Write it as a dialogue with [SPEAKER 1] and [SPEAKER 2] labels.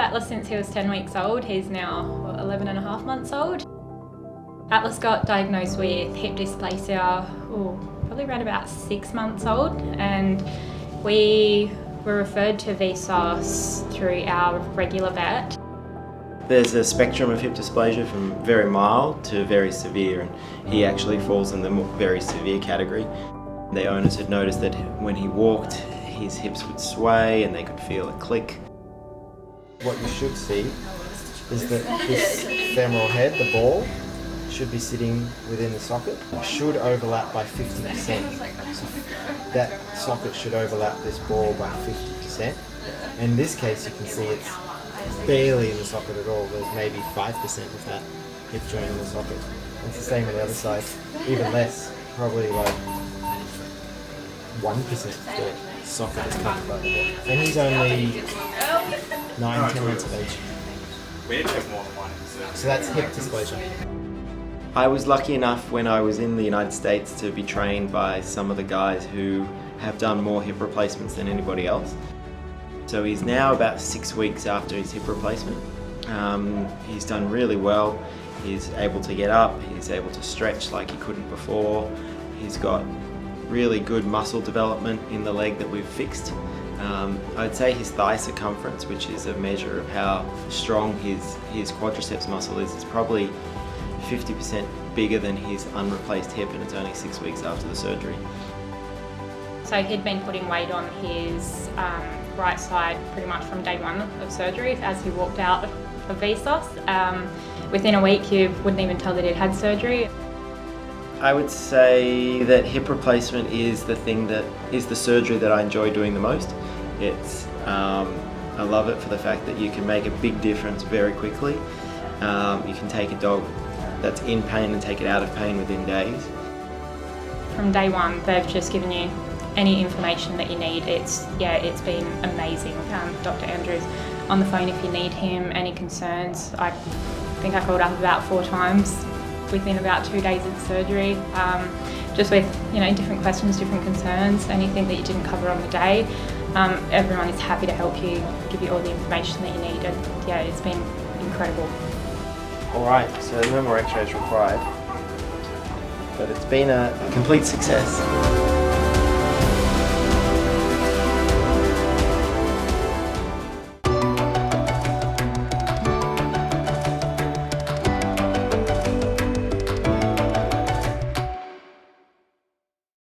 [SPEAKER 1] Atlas since he was 10 weeks old. He's now 11 and a half months old. Atlas got diagnosed with hip dysplasia probably around about 6 months old, and we were referred to Vsauce through our regular vet.
[SPEAKER 2] There's a spectrum of hip dysplasia from very mild to very severe, and he actually falls in the very severe category. The owners had noticed that when he walked, his hips would sway and they could feel a click.
[SPEAKER 3] What you should see is that this femoral head, the ball, should be sitting within the socket. It should overlap by 50%. So that socket should overlap this ball by 50%. In this case, you can see it's barely in the socket at all. There's maybe 5% of that hip joint in the socket. It's the same on the other side, even less, probably like 1% of the socket is covered by the ball. And he's only 9-10 months of age.
[SPEAKER 4] We need to have more than one.
[SPEAKER 3] So that's hip dysplasia.
[SPEAKER 2] I was lucky enough when I was in the United States to be trained by some of the guys who have done more hip replacements than anybody else. So he's now about 6 weeks after his hip replacement. He's done really well. He's able to get up, he's able to stretch like he couldn't before. He's got really good muscle development in the leg that we've fixed. I'd say his thigh circumference, which is a measure of how strong his quadriceps muscle is probably 50% bigger than his unreplaced hip, and it's only 6 weeks after the surgery.
[SPEAKER 1] So he'd been putting weight on his right side pretty much from day one of surgery as he walked out of Vsauce. Within a week you wouldn't even tell that he'd had surgery.
[SPEAKER 2] I would say that hip replacement is the thing that is the surgery that I enjoy doing the most. I love it for the fact that you can make a big difference very quickly. You can take a dog that's in pain and take it out of pain within days.
[SPEAKER 1] From day one, they've just given you any information that you need. It's been amazing. Dr. Andrews on the phone if you need him, any concerns. I think I called up about 4 times within about 2 days of surgery, just with different questions, different concerns, anything that you didn't cover on the day. Everyone is happy to help you, give you all the information that you need, and it's been incredible.
[SPEAKER 2] Alright, so no more x-rays required, but it's been a complete success.